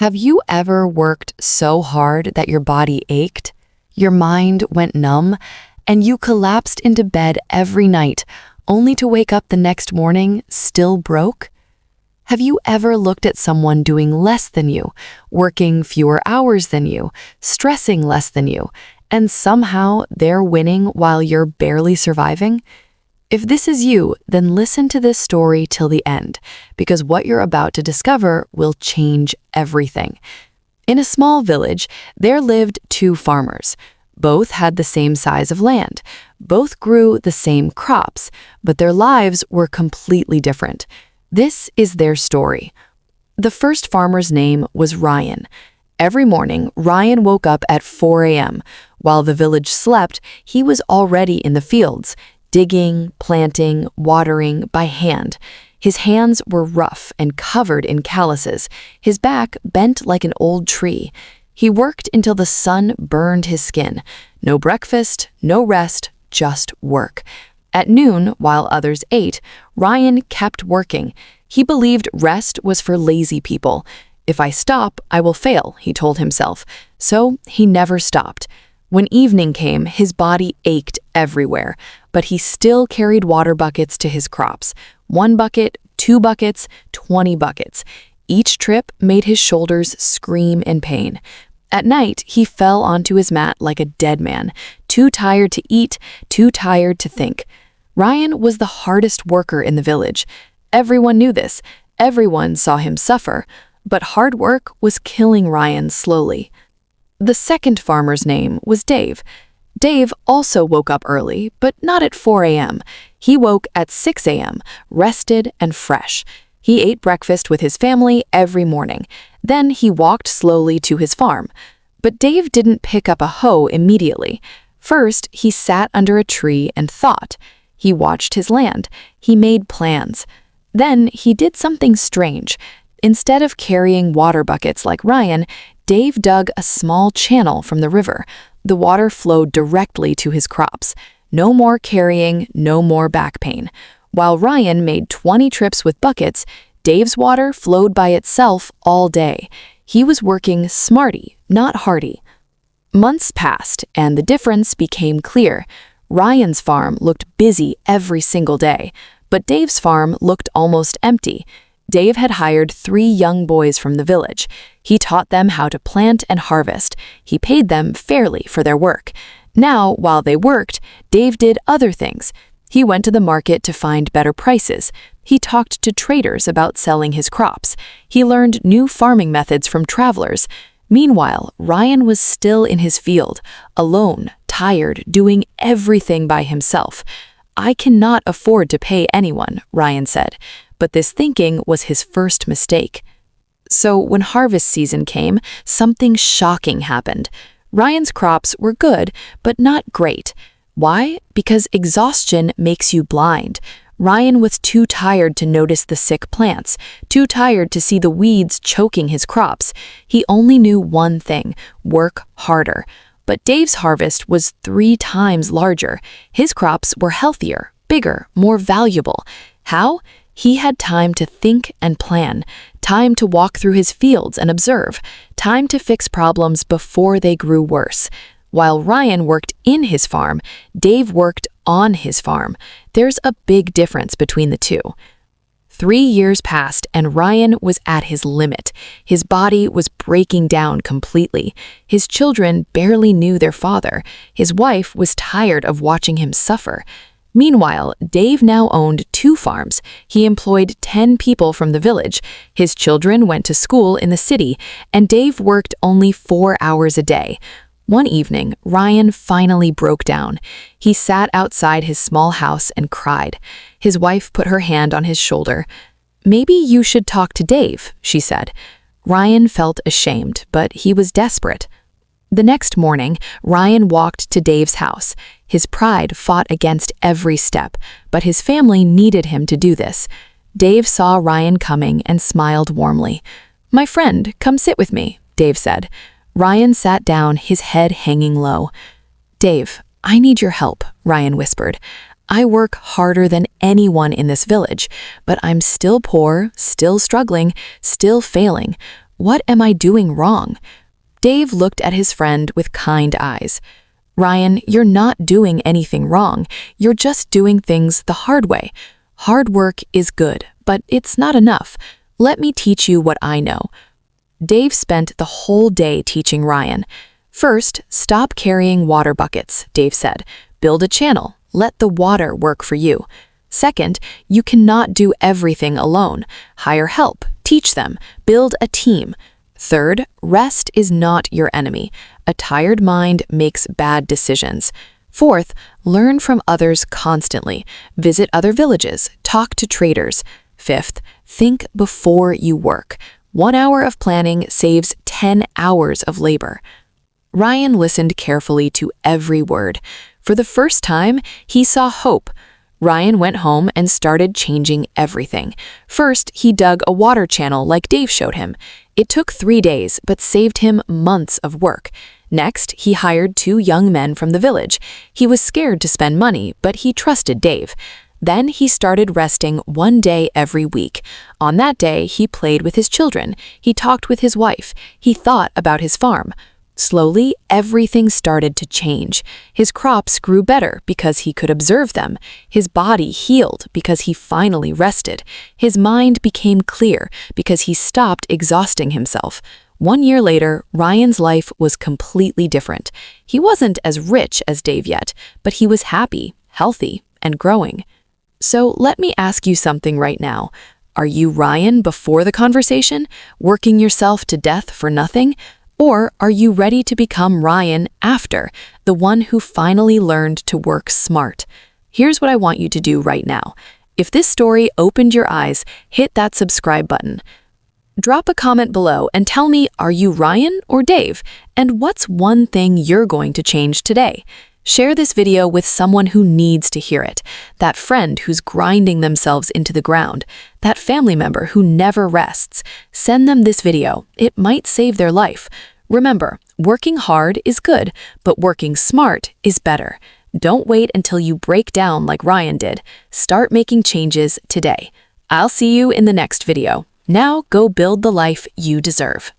Have you ever worked so hard that your body ached, your mind went numb, and you collapsed into bed every night, only to wake up the next morning still broke? Have you ever looked at someone doing less than you, working fewer hours than you, stressing less than you, and somehow they're winning while you're barely surviving? If this is you, then listen to this story till the end, because what you're about to discover will change everything. In a small village, there lived two farmers. Both had the same size of land. Both grew the same crops, but their lives were completely different. This is their story. The first farmer's name was Ryan. Every morning, Ryan woke up at 4 a.m. While the village slept, he was already in the fields, digging, planting, watering by hand. His hands were rough and covered in calluses, his back bent like an old tree. He worked until the sun burned his skin. No breakfast, no rest, just work. At noon, while others ate, Ryan kept working. He believed rest was for lazy people. "If I stop, I will fail," he told himself. So he never stopped. When evening came, his body ached everywhere, but he still carried water buckets to his crops. 1 bucket, 2 buckets, 20 buckets. Each trip made his shoulders scream in pain. At night, he fell onto his mat like a dead man, too tired to eat, too tired to think. Ryan was the hardest worker in the village. Everyone knew this. Everyone saw him suffer. But hard work was killing Ryan slowly. The second farmer's name was Dave. Dave also woke up early, but not at 4 a.m. He woke at 6 a.m., rested and fresh. He ate breakfast with his family every morning. Then he walked slowly to his farm. But Dave didn't pick up a hoe immediately. First, he sat under a tree and thought. He watched his land. He made plans. Then he did something strange. Instead of carrying water buckets like Ryan, Dave dug a small channel from the river. The water flowed directly to his crops. No more carrying, no more back pain. While Ryan made 20 trips with buckets, Dave's water flowed by itself all day. He was working smarty, not hardy. Months passed, and the difference became clear. Ryan's farm looked busy every single day, but Dave's farm looked almost empty. Dave had hired 3 young boys from the village. He taught them how to plant and harvest. He paid them fairly for their work. Now, while they worked, Dave did other things. He went to the market to find better prices. He talked to traders about selling his crops. He learned new farming methods from travelers. Meanwhile, Ryan was still in his field, alone, tired, doing everything by himself. "I cannot afford to pay anyone," Ryan said. But this thinking was his first mistake. So when harvest season came, something shocking happened. Ryan's crops were good, but not great. Why? Because exhaustion makes you blind. Ryan was too tired to notice the sick plants, too tired to see the weeds choking his crops. He only knew one thing: work harder. But Dave's harvest was 3 times larger. His crops were healthier, bigger, more valuable. How? He had time to think and plan, time to walk through his fields and observe, time to fix problems before they grew worse. While Ryan worked in his farm, Dave worked on his farm. There's a big difference between the two. 3 years passed and Ryan was at his limit. His body was breaking down completely. His children barely knew their father. His wife was tired of watching him suffer. Meanwhile, Dave now owned 2 farms. He employed 10 people from the village. His children went to school in the city, and Dave worked only 4 hours a day. One evening, Ryan finally broke down. He sat outside his small house and cried. His wife put her hand on his shoulder. "Maybe you should talk to Dave," she said. Ryan felt ashamed, but he was desperate. The next morning, Ryan walked to Dave's house. His pride fought against every step, but his family needed him to do this. Dave saw Ryan coming and smiled warmly. "My friend, come sit with me," Dave said. Ryan sat down, his head hanging low. "Dave, I need your help," Ryan whispered. "I work harder than anyone in this village, but I'm still poor, still struggling, still failing. what am I doing wrong? Dave looked at his friend with kind eyes. Ryan, you're not doing anything wrong. You're just doing things the hard way. Hard work is good, but it's not enough. Let me teach you what I know. Dave spent the whole day teaching Ryan. First, stop carrying water buckets, Dave said. Build a channel. Let the water work for you. Second, you cannot do everything alone. Hire help. Teach them. Build a team. Third, rest is not your enemy. A tired mind makes bad decisions. Fourth, learn from others constantly. Visit other villages. Talk to traders. Fifth, think before you work. 1 hour of planning saves 10 hours of labor. Ryan listened carefully to every word. For the first time, he saw hope. Ryan went home and started changing everything. First, he dug a water channel like Dave showed him. It took 3 days, but saved him months of work. Next, he hired 2 young men from the village. He was scared to spend money, but he trusted Dave. Then he started resting 1 day every week. On that day, he played with his children. He talked with his wife. He thought about his farm. Slowly, everything started to change. His crops grew better because he could observe them. His body healed because he finally rested. His mind became clear because he stopped exhausting himself. 1 year later, Ryan's life was completely different. He wasn't as rich as Dave yet, but he was happy, healthy, and growing. So let me ask you something right now. Are you Ryan before the conversation, working yourself to death for nothing? Or are you ready to become Ryan after, the one who finally learned to work smart? Here's what I want you to do right now. If this story opened your eyes, hit that subscribe button. Drop a comment below and tell me, are you Ryan or Dave? And what's one thing you're going to change today? Share this video with someone who needs to hear it. That friend who's grinding themselves into the ground. That family member who never rests. Send them this video. It might save their life. Remember, working hard is good, but working smart is better. Don't wait until you break down like Ryan did. Start making changes today. I'll see you in the next video. Now go build the life you deserve.